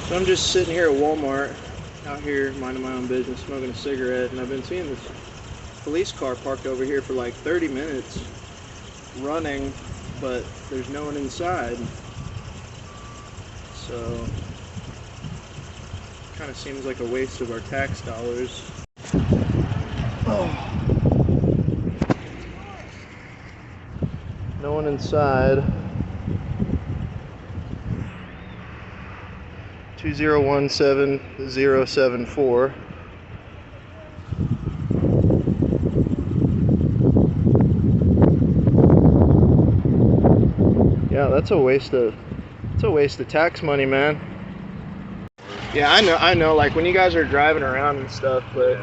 So I'm just sitting here at Walmart, out here minding my own business, smoking a cigarette, and I've been seeing this police car parked over here for like 30 minutes, running, but there's no one inside. So, kind of seems like a waste of our tax dollars. Oh. No one inside. 2017074. Yeah, that's a waste of tax money, man. Yeah, I know, like when you guys are driving around and stuff, but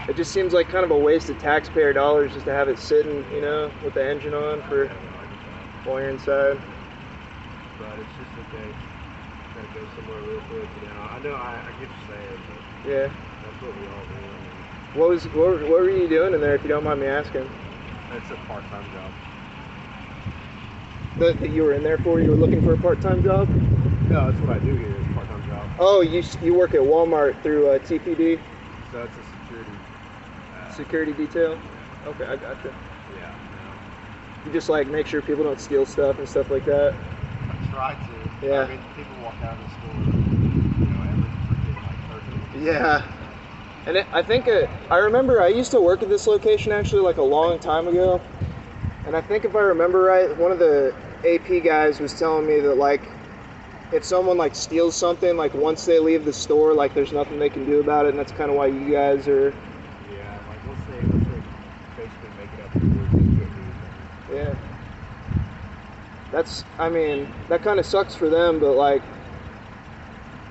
it just seems like kind of a waste of taxpayer dollars just to have it sitting, you know, with the engine on for while you're inside. But it's just that they gotta go somewhere real quick, you know. I know, I get you saying, but Yeah. that's what we all do. I mean, What were you doing in there, if you don't mind me asking? it's a part-time job. That you were in there for? You were looking for a part-time job? No, that's what I do here, is a part-time job. Oh, you work at Walmart through TPD? So it's a Security detail? Okay, I gotcha. Yeah. You just like make sure people don't steal stuff and stuff like that? I try to. Yeah. I mean, people walk out of the store, you know, every freaking like 30 minutes. Yeah. And I remember I used to work at this location actually like a long time ago. And I think if I remember right, one of the AP guys was telling me that like if someone like steals something, like once they leave the store, like there's nothing they can do about it, and that's kind of why you guys are. Yeah, like once they basically make it up to you. Yeah. I mean, that kind of sucks for them, but like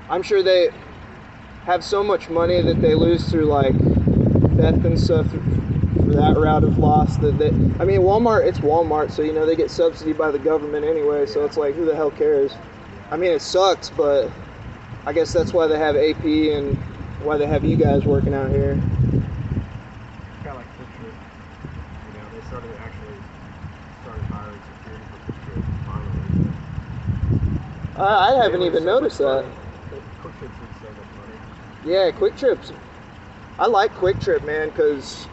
I'm sure they have so much money that they lose through like theft and stuff for that route of loss that I mean, Walmart, it's Walmart, so you know they get subsidy by the government anyway, so it's like who the hell cares? I mean, it sucks, but I guess that's why they have AP and why they have you guys working out here. Kind of like Quick Trip. You know, they started hiring security for Quick Trip finally. I haven't even noticed that. Quick Trip's made so much money. Yeah, Quick Trips. I like Quick Trip, man, because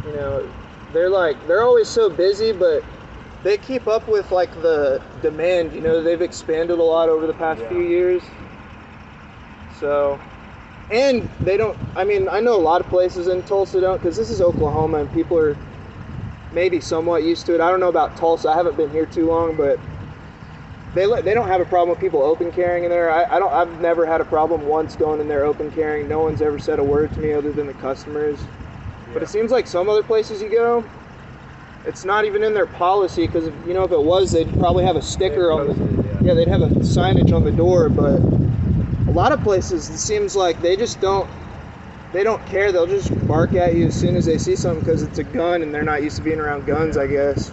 you know they're always so busy, but they keep up with like the demand. You know, they've expanded a lot over the past few years. So, and they don't. I mean, I know a lot of places in Tulsa don't, because this is Oklahoma and people are maybe somewhat used to it. I don't know about Tulsa. I haven't been here too long, but they don't have a problem with people open carrying in there. I've never had a problem once going in there open carrying. No one's ever said a word to me other than the customers. But it seems like some other places you go, it's not even in their policy, because if it was, they'd probably have a sticker on the they'd have a signage on the door. But a lot of places, it seems like they don't care. They'll just bark at you as soon as they see something because it's a gun and they're not used to being around guns, I guess.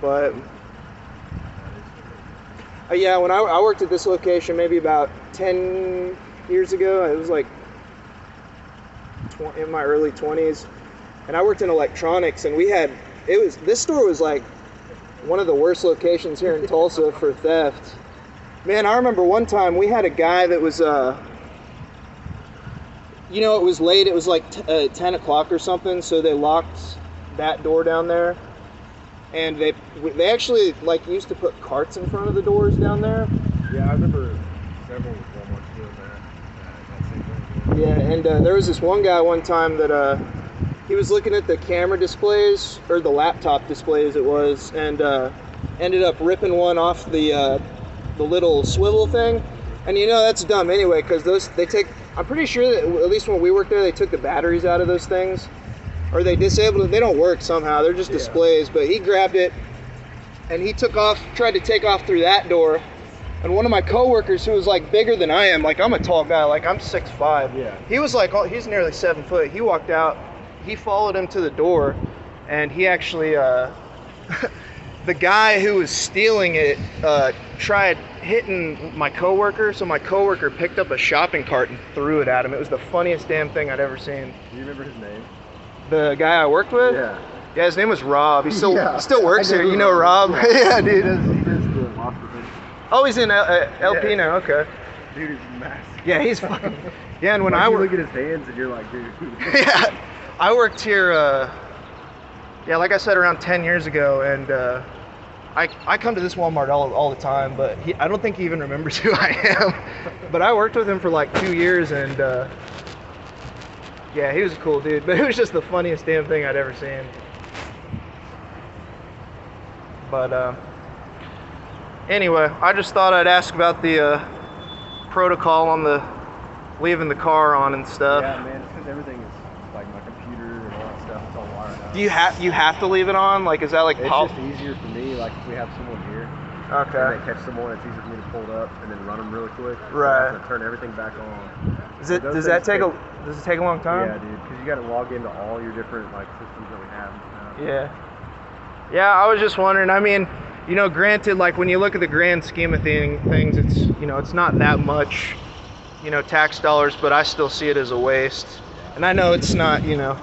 But when I worked at this location maybe about 10 years ago, it was like in my early 20s, and I worked in electronics, and this store was like one of the worst locations here in Tulsa for theft. Man, I remember one time we had a guy that was it was late, it was like 10 o'clock or something, so they locked that door down there, and they actually like used to put carts in front of the doors down there. Yeah, I remember several Walmarts doing that same thing. Yeah, and there was this one guy one time that he was looking at the camera displays, or the laptop displays it was, and ended up ripping one off the little swivel thing. And that's dumb anyway, because I'm pretty sure that at least when we worked there, they took the batteries out of those things, or they disabled it. They don't work somehow. They're just displays. But he grabbed it and he tried to take off through that door. And one of my coworkers, who was like bigger than I am, like I'm a tall guy, like I'm 6'5". Yeah. He was like, he's nearly 7 foot. He walked out. He followed him to the door, and he actually, the guy who was stealing it, tried hitting my coworker. So my coworker picked up a shopping cart and threw it at him. It was the funniest damn thing I'd ever seen. Do you remember his name? The guy I worked with? Yeah. Yeah, his name was Rob. He still works here. You know Rob? Yeah, dude. Oh, he's in LP now. Okay. Dude is massive. Yeah, he's fucking. Yeah, and when like I you look at his hands and you're like, dude. Yeah, I worked here. Yeah, like I said, around 10 years ago, and I come to this Walmart all the time, but I don't think he even remembers who I am. But I worked with him for like 2 years, and yeah, he was a cool dude. But it was just the funniest damn thing I'd ever seen. But anyway, I just thought I'd ask about the protocol on the leaving the car on and stuff. Yeah, man, it's because everything is like my computer and all that stuff. It's all wired up. Do you have to leave it on? Like, is that like It's just easier for me. Like if we have someone here, okay, and they catch someone, it's easier for me to pull it up and then run them really quick. Right. So I have to turn everything back on. Does it take a long time? Yeah, dude, because you got to log into all your different like systems that we have and stuff. Yeah. Yeah, I was just wondering. I mean, you know, granted, like when you look at the grand scheme of things, it's, you know, it's not that much, you know, tax dollars, but I still see it as a waste. And I know it's not, you know,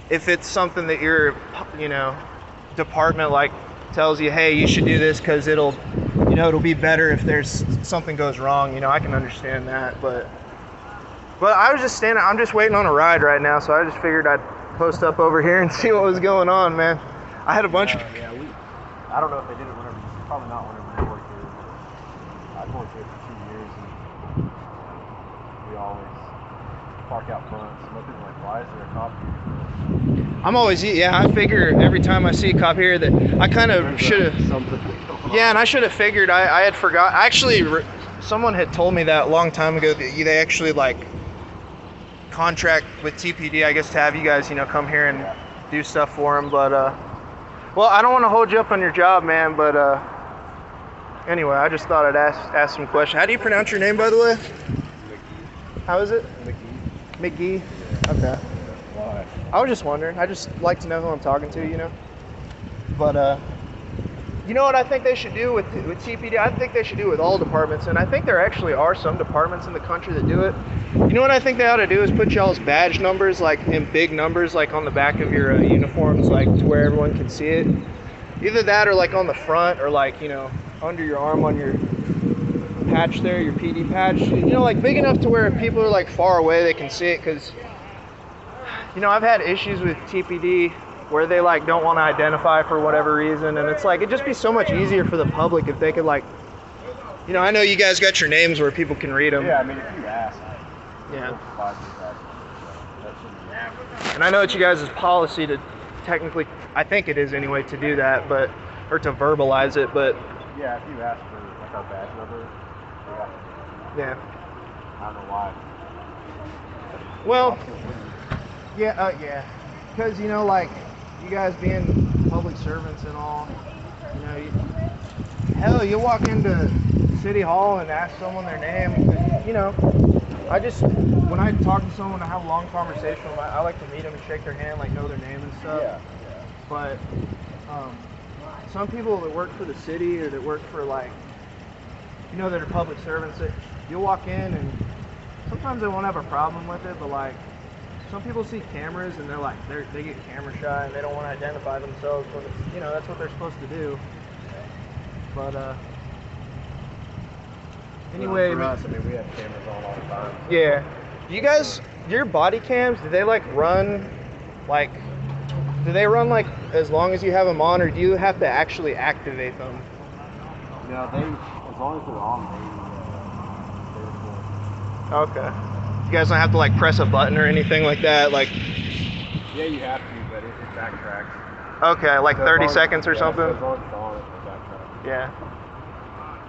if it's something that your, you know, department like tells you, hey, you should do this because it'll, you know, it'll be better if there's something goes wrong, you know, I can understand that. But I was just I'm just waiting on a ride right now, so I just figured I'd post up over here and see what was going on, man. I had a bunch of... Yeah, I don't know if they did it whenever, probably not whenever you worked here, but I've worked here for 2 years, and we always park out front. So most people are like, why is there a cop here? I'm always, yeah, I figure every time I see a cop here that I kind of should have... Yeah, and I should have figured, I had forgot. Actually, someone had told me that a long time ago that they actually, like, contract with TPD, I guess, to have you guys, you know, come here and do stuff for them, but, well, I don't want to hold you up on your job, man, but anyway, I just thought I'd ask some questions. How do you pronounce your name, by the way? McGee. How is it? McGee. McGee? Okay. Why? I was just wondering. I just like to know who I'm talking to, you know? But, you know what I think they should do with TPD? I think they should do it with all departments, and I think there actually are some departments in the country that do it. You know what I think they ought to do is put y'all's badge numbers, like, in big numbers, like, on the back of your uniforms, like, to where everyone can see it. Either that or, like, on the front or, like, you know, under your arm on your patch there, your PD patch. You know, like, big enough to where if people are, like, far away, they can see it, because, you know, I've had issues with TPD where they, like, don't want to identify for whatever reason, and it's like, it'd just be so much easier for the public if they could, like, you know, I know you guys got your names where people can read them. Yeah, I mean, if you ask, yeah. That shouldn't be. And I know it's you guys' policy to technically, I think it is anyway, to do that, but, or to verbalize it, but. Yeah, if you ask for, like, our badge number, we have to. Yeah. I don't know why. Well, yeah, because, you know, like, you guys being public servants and all, you know, hell, you walk into City Hall and ask someone their name, you know, when I talk to someone, I have a long conversation with them, I like to meet them and shake their hand, like, know their name and stuff. Yeah. But some people that work for the city or that work for, like, you know, that are public servants, that you'll walk in and sometimes they won't have a problem with it, but, like, some people see cameras and they're like, they get camera shy and they don't want to identify themselves when it's, you know, that's what they're supposed to do. But anyway, for us, I mean, we have cameras on all the time. Yeah. Do you guys, your body cams, do they like run, like, do they run like as long as you have them on, or do you have to actually activate them? No, as long as they're on, they Okay. You guys don't have to like press a button or anything like that, like. Yeah, you have to, but it backtracks. Okay, like So 30 seconds or something. So as long as it's on, it backtracks. Yeah.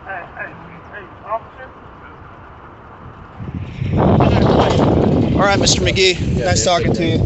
Hey, officer. All right, Mr. McGee. Yeah, Nice talking to you.